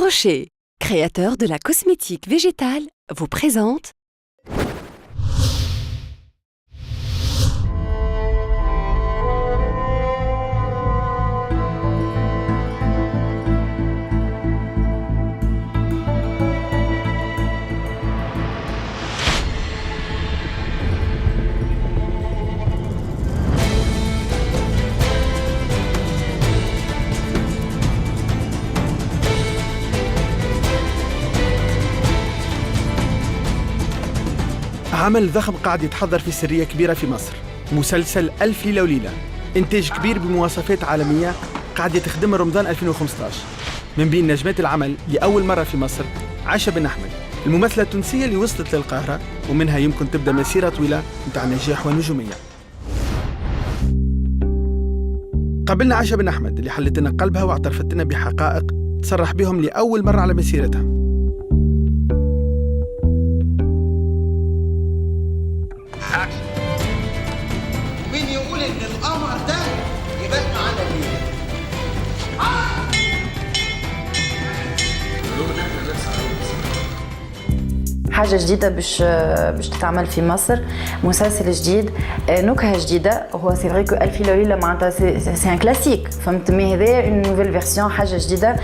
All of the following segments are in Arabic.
Rocher, créateur de la cosmétique végétale, vous présente عمل ضخم قاعد يتحضر في سرية كبيرة في مصر. مسلسل ألف ليلة وليلة، إنتاج كبير بمواصفات عالمية قاعد يتخدم من رمضان 2015. من بين نجمات العمل لأول مرة في مصر عائشة بن أحمد، الممثلة التونسية اللي وصلت للقاهرة ومنها يمكن تبدأ مسيرة طويلة متاع نجاح ونجومية. قابلنا عائشة بن أحمد اللي حلت لنا قلبها واعترفت لنا بحقائق تصرح بهم لأول مرة على مسيرتها. مين يقول ان القمر ده يبات معانا ليه؟ حاجة جديدة باش تتعمل في مصر، مسلسل جديد، نكهة جديدة. هو سي فري كو ألف ليلة وليلة معناتها سي ان كلاسيك، فهمت؟ مي هذا اون نوفيل فيرسيون، حاجة جديدة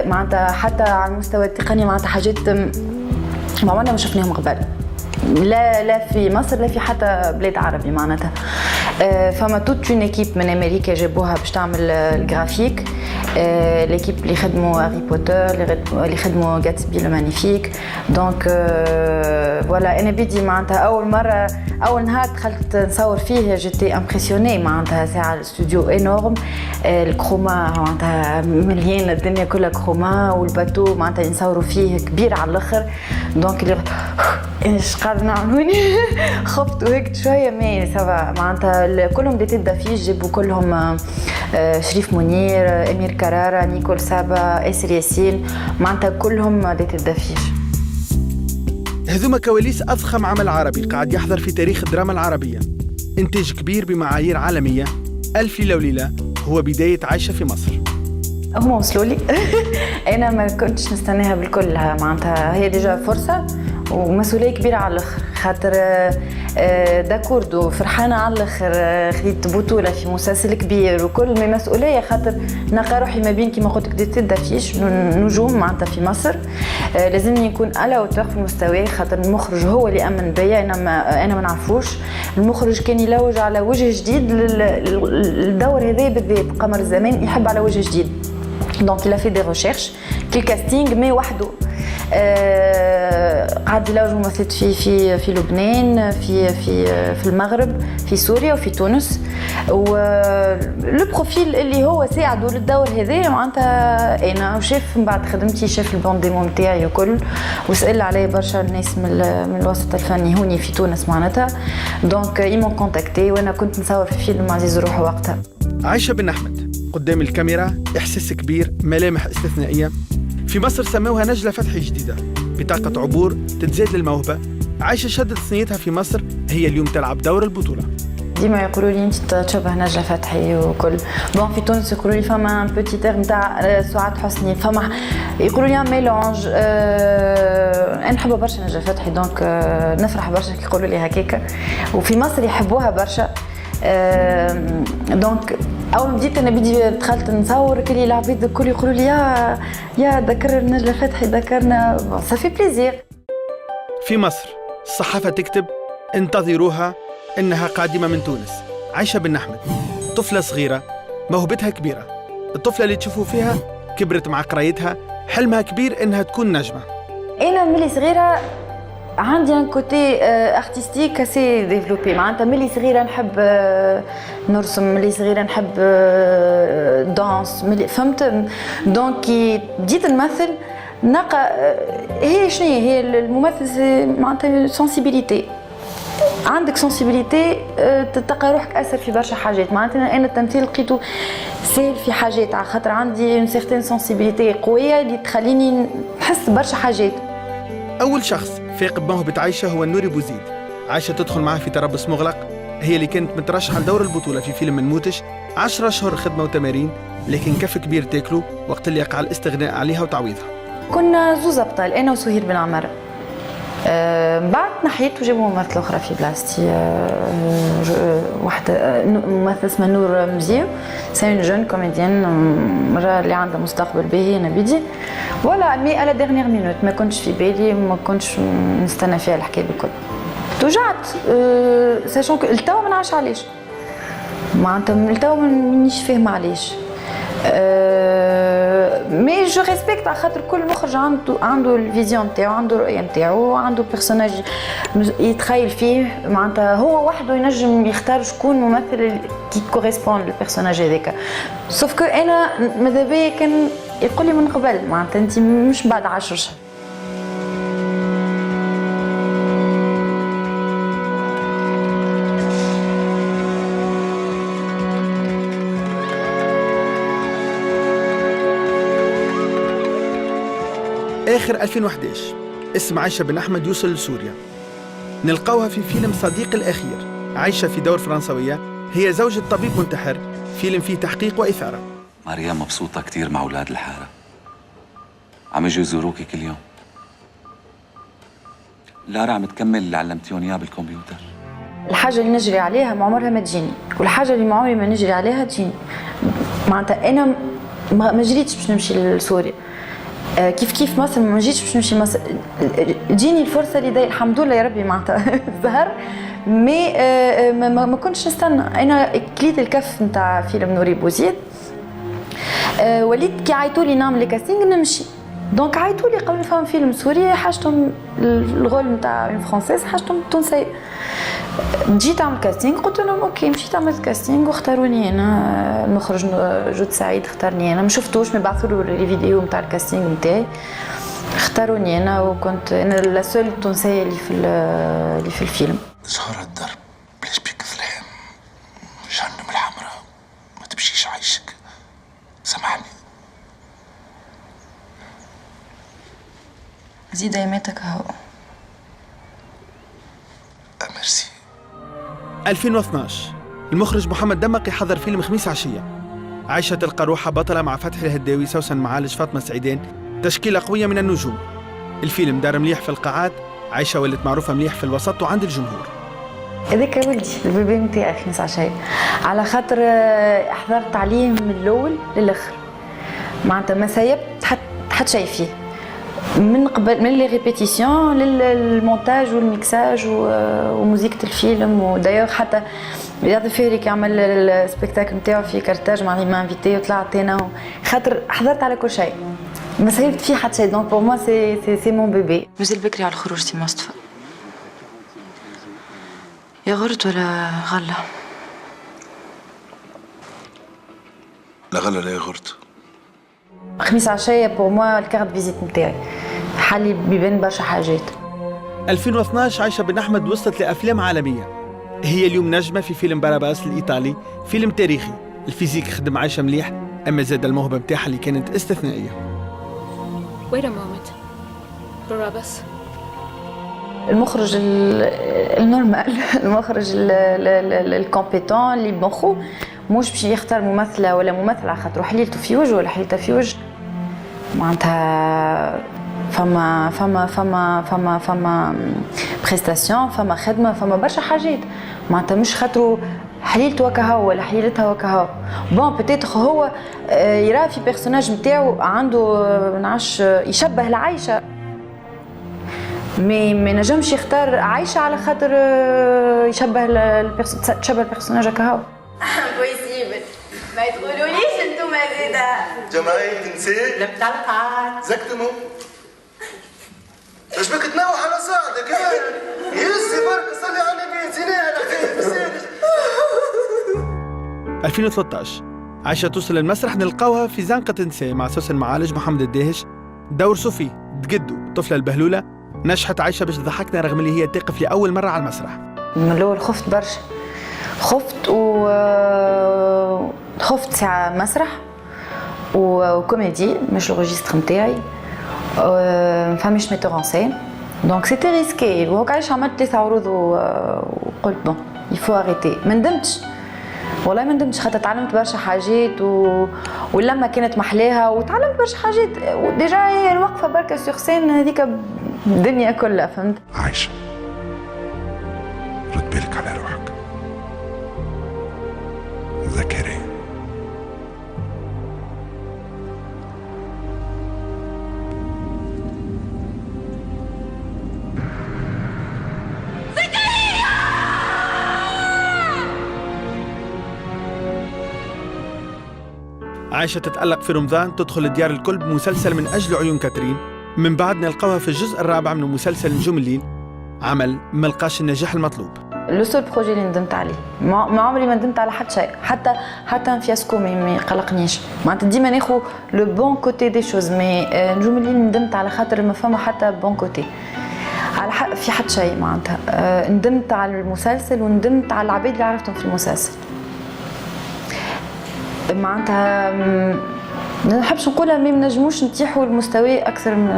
معناتها حتى على المستوى التقني معناتها حاجات ما عمرنا ما شفناهم قبل، لا في مصر لا في حتى بلاد عربي معناتها. فما توت اون ايكيب من امريكا جابوها باش تعمل الجرافيك، ليكيب اللي خدموا هاري بوتر، اللي خدموا جاتسبي لو مانيفيك. دونك فوالا انا بدي معناتها اول نهار دخلت نصور فيه جيتي امبرسيوني معناتها ساعه الاستوديو انورم، الكروما معناتها مليان الدنيا كلها كروما، والباتو معناتها نصوروا فيه كبير على الاخر. دونك اللي ايش قاعد نعملوني خفت وهيك شويه مي سافا معناتها كلهم دي تيت دافيش، جابوا كلهم شريف منير، امير كرارة، نيكول سابا، اسر ياسين، معناتها كلهم دي تيت دافيش. هذوما كواليس أضخم عمل عربي قاعد يحضر في تاريخ الدراما العربية. إنتاج كبير بمعايير عالمية. ألف ليلة وليلة هو بداية عائشة في مصر. هم وصلوا لي أنا ما كنتش نستناها بالكل، معناتها هي ديجا فرصة ومسؤولية كبيرة على الآخر، خاطر داكوردو فرحانة على الآخر، خديت بطولة في مسلسل كبير وكل ما مسؤولية، خاطر نلقى روحي ما بين كيما قلت لك دي تدافيش نجوم معناتها في مصر. لازمني نكون على وتر في المستوى، خاطر المخرج هو اللي أمن بيا، أنا ما نعرفوش. المخرج كان يلوج على وجه جديد للدور هذا بالذات، قمر الزمان يحب على وجه جديد. دونك il a fait des recherches في الكاستينغ مي وحده. قعد يلوج ممثلات في لبنان، في المغرب، في سوريا وفي تونس، ولو بروفيل اللي هو ساعدوا للدور هذا معناتها انا وشاف من بعد خدمتي، شاف البون ديمون نتاعي وكل، وسأل علي برشا الناس من الوسط الفني هوني في تونس معناتها. دونك ايمون كونتاكتي وانا كنت نصور في فيلم عزيز روحه وقتها. عائشة بن أحمد قدام الكاميرا إحساس كبير، ملامح استثنائية. في مصر سموها نجلة فتحي جديدة، بطاقة عبور تتزاد للموهبة. عائشة شدت صنيتها في مصر، هي اليوم تلعب دور البطولة. ديما يقولوا لي انت تشبه نجلة فتحي وكل. بون في تونس يقولوا لي فما ان بوتي تير نتاع سعاد حسني، فما يقولوا لي ميلونج. انا نحب برشا نجلة فتحي، دونك نفرح برشا كي يقولوا لي هكاكا، وفي مصر يحبوها برشا. دونك اول بديت انا بدي دخلت نصور كل العباد الكل يقولوا لي يا ذكر نجلة فتحي، ذكرنا صافي بليزير. في مصر الصحافة تكتب انتظروها انها قادمة من تونس. عائشة بن أحمد طفلة صغيرة موهبتها كبيرة، الطفلة اللي تشوفوا فيها كبرت مع قرايتها، حلمها كبير انها تكون نجمة. انا ملي صغيرة عندي ان كوتي ارتستيك اسي ديفلوبي، معناتها ملي صغيره نحب نرسم، ملي صغيره نحب دانس، ملي فهمت. دونك كي بديت نمثل نلقى هي شنو هي الممثل معناتها سنسيبيليتي، عندك سنسيبيليتي تلقى روحك اثر في برشا حاجات. معناتها انا التمثيل لقيته سهل في حاجات، على خاطر عندي اون سيغتين سنسيبيليتي قويه اللي تخليني نحس برشا حاجات. أول شخص فاق بموهبة عائشة هو النوري بوزيد. عائشة تدخل معه في تربص مغلق، هي اللي كانت مترشحة لدور البطولة في فيلم منموتش. 10 أشهر خدمة وتمارين، لكن كف كبير تاكله وقت اللي يقع الاستغناء عليها وتعويضها. كنا زوز ابطال انا وسهير بن عمر. بعد نحيت وجابوا ممثلة أخرى في بلاصتي، واحدة ممثلة اسمها نور مزيو، سي اون جون كوميديان، مرة اللي عندها مستقبل باهي أنا بدي ولا مي على ديرنيير مينوت ما كنتش في بالي، ما كنتش نستنى فيها الحكاية بالكل. توجعت ساشون التوا ما نعرفش علاش، معناتها التوا مانيش فاهمة علاش. مي جو ريسبكت على خاطر كل مخرج عنده الفيزيون نتاعو، عنده الرؤيه نتاعو، عنده بيرسوناج يتخيل فيه، معناتها هو وحده ينجم يختار شكون ممثل كي كوريسبون للبيرسوناج هذاك. سوف كو انا ماذا بيا كان يقول لي من قبل، معناتها انت مش بعد 10 شهور. آخر 2011 اسم عايشة بن أحمد يوصل لسوريا. نلقاوها في فيلم صديق الأخير. عايشة في دور فرنسوية، هي زوجة طبيب منتحر، فيلم فيه تحقيق وإثارة. ماريا مبسوطة كتير مع أولاد الحارة، عم يجوا يزوروكي كل يوم. لارا عم تكمل اللي علمتيهم إياه بالكمبيوتر. الحاجة اللي نجري عليها ما عمرها ما تجيني، والحاجة اللي ما عمري ما نجري عليها تجيني. معناتها أنا ما جريتش باش نمشي لسوريا، كيف مصر ما جيتش باش نمشي مصر، تجيني الفرصه اللي الحمد لله يا ربي معناتها ظهر، مي ما كنتش نستنى. انا كليت الكف نتاع فيلم نوري بوزيد، وليت كي عيطوا لي نعمل الكاستينغ نمشي، دونك عيطوا لي قبل نفهم فيلم سوري حاجتهم الغول نتاع اون فرونسيز حاجتهم تونسيه. جيت اعمل كاستينغ قلت لهم اوكي، مشيت عملت كاستينغ واختاروني انا. المخرج جود سعيد اختارني انا، ما شفتوش ما بعثوا له لي فيديو نتاع الكاستينغ نتاعي، اختاروني انا وكنت انا لا سول تونسيه اللي في الفيلم. زهرة الدرب بلاش بيك ظلام، جهنم الحمراء ما تمشيش عايشك، سامحني. زيد ايماتك اهو. ميرسي. 2012 المخرج محمد دمق يحضر فيلم خميس عشية. عايشة تلقى روحها بطلة مع فتحي الهداوي، سوسن معالج، فاطمة سعيدين، تشكيلة قوية من النجوم. الفيلم دار مليح في القاعات، عايشة ولت معروفة مليح في الوسط وعند الجمهور. هذاك ولدي البيبي نتاعي خميس عشية، على خاطر حضرت عليه من الأول للآخر، معناتها ما سيبت حتى شيء فيه، من قبل من لي ريبيتيسيون للمونتاج والميكساج وموزيكة الفيلم. ودايوغ حتى رياض الفهري كي عمل السبيكتاكل نتاعو في كارتاج معني ما انفيتي وطلعت انا، خاطر حضرت على كل شيء ما سيبت فيه حتى شيء. دونك بور موا سي مون بيبي. مازال بكري على الخروج سي مصطفى، يا غرت ولا غله؟ لا غلا لا غرت. خميس عشية بور موا الكارت فيزيت نتاعي، حالي بيبان برشا حاجات. 2012 عايشة بن أحمد وصلت لأفلام عالمية. هي اليوم نجمة في فيلم باراباس الإيطالي، فيلم تاريخي. الفيزيك خدم عايشة مليح، أما زاد الموهبة متاعها اللي كانت استثنائية. Wait a moment. باراباس. المخرج النورمال، المخرج الكومبيتون اللي بمخو مش باش يختار ممثله ولا ممثل على خاطر حليلته في وجه ولا حليلتها في وجه، معناتها فما بريستاسيون، فما خدمه، فما برشا حاجات، معناتها مش خاطرو حليلته وكهو ولا حليلتها وكهو. بون بيتيتر هو يرى في بيرسوناج نتاعو عنده منعرفش يشبه العايشه، ما نجمش يختار عايشه على خاطر يشبه تشبه البيرسوناج هكاهو. بويسيبل ما تقولوليش انتم زيدا جمعية نساء لم تلقات زكتمو. اش بك تنوح على صعدك يزي برك صلي على النبي زيناها الحكايه بسالش. 2013 عايشة توصل للمسرح، نلقاوها في زنقة نساء مع سوسن معالج، محمد الداهش، دور صوفي تقدو الطفلة البهلولة. نجحت عايشة باش تضحكنا رغم اللي هي تقف لأول مرة على المسرح. من الأول خفت برشا، خفت ساعة مسرح وكوميدي مش الروجيستر نتاعي، فماش ميتور اون سين، دونك سيتي ريسكي. وهوك عايش عملت 3 عروض وقلت بون يفو اريتي، ما ندمتش والله ما ندمتش خاطر تعلمت برشا حاجات ولما كانت محلاها وتعلمت برشا حاجات وديجا هي الوقفه بركه سيغ سين هذيك الدنيا كلها فهمت. عايشة رد بالك على روحك. زكريا عايشة تتألق في رمضان تدخل ديار الكل بمسلسل من أجل عيون كاترين، من بعد نلقاها في الجزء الرابع من مسلسل نجوم الليل، عمل ملقاش النجاح المطلوب. لو سول بروجي اللي ندمت عليه ما عمري ما ندمت على حتى شيء، حتى فياسكو ما يقلقنيش، معناتها ديما ناخذ لو بون كوتي دي شوز، مي نجوم الليل ندمت على خاطر ما فما حتى بون كوتي على في حتى شيء، معناتها ندمت على المسلسل وندمت على العباد اللي عرفتهم في المسلسل. معناتها ما نحبش نقولها ما نجموش نتيحوا المستوى اكثر من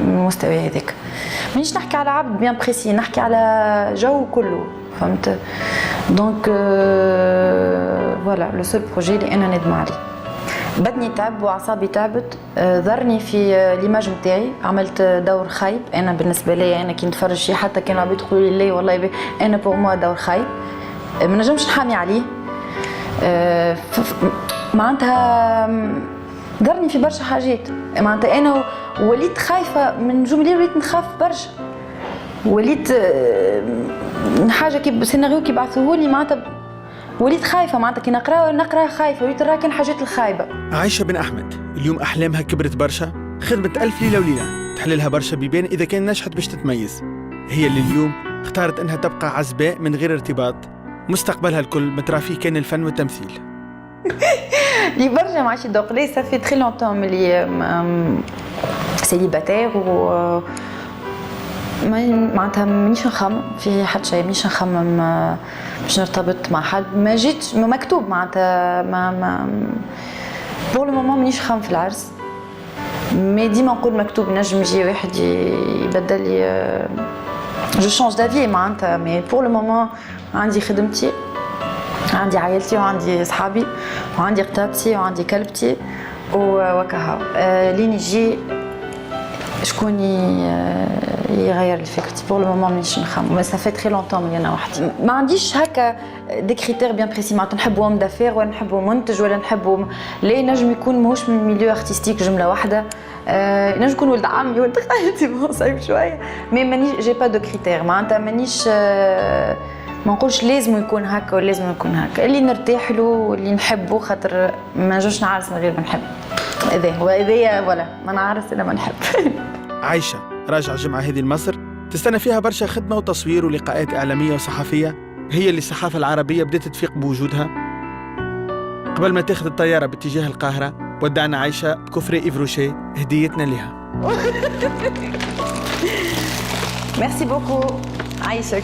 المستوى هذاك. مانيش نحكي على عبد بيان بريسي، نحكي على جو كله فهمت. دونك فوالا لو سول بروجي اللي انا ندم عليه. بدني تعب واعصابي تعبت، ضرني في ليماج نتاعي، عملت دور خايب. انا بالنسبه لي انا كي نتفرج فيه حتى كانوا عباد يقولوا لي لا والله انا بور موا دور خايب، ما نجمش نحامي عليه. معناتها ضرني في برشا حاجات، معناتها انا وليت خايفه من نجوم الليل، وليت نخاف برشا، وليت حاجه كي سيناريو كي بعثوهولي معناتها وليت خايفه، معناتها كي نقرا خايفه، وليت نرى كان حاجات الخايبه. عايشة بن أحمد اليوم أحلامها كبرت برشا، خدمت 1000 ليلة وليلة تحللها برشا بيبان إذا كان نجحت باش تتميز. هي اللي اليوم اختارت إنها تبقى عزباء من غير ارتباط، مستقبلها الكل مترا فيه كان الفن والتمثيل. لي برشا ما عادش دوق لي صافي تري لونتون ملي سيليباتير و معناتها مانيش نخمم في حد شيء، مانيش نخمم باش نرتبط مع حد، ما جيتش مكتوب معناتها ما بور لو مومون مانيش نخمم في العرس، مي ديما نقول مكتوب نجم يجي واحد يبدل لي جو شونج دافي معناتها، مي بور لو مومون عندي خدمتي، عندي عائلتي وعندي صحابي وعندي قطابتي وعندي كلبتي وكهو. لين يجي شكون يغير لي فكرتي، بور لو مومون مانيش نخمم، ما صافي تري لونتون ملي انا وحدي. ما عنديش هكا دي كريتير بيان بريسي، معناتها نحب هوم دافير ولا نحب منتج ولا نحب لا، نجم يكون ماهوش من ميليو ارتستيك جمله واحده، نجم يكون ولد عمي ولد خالتي بون صعيب شويه، مي مانيش جي با دو كريتير، معناتها مانيش ما نقولش لازم يكون هكا ولا لازم يكون هكا، اللي نرتاح له واللي نحبه، خاطر ما نجوش نعرس من غير ما نحب. هذايا ولا ما نعرس الا ما نحب. عايشة راجعة جمعة هذه لمصر تستنى فيها برشا خدمة وتصوير ولقاءات إعلامية وصحفية، هي اللي الصحافة العربية بدأت تفيق بوجودها. قبل ما تاخذ الطيارة باتجاه القاهرة ودعنا عايشة بكفري إيفروشي هديتنا لها. ميرسي بوكو عايشك.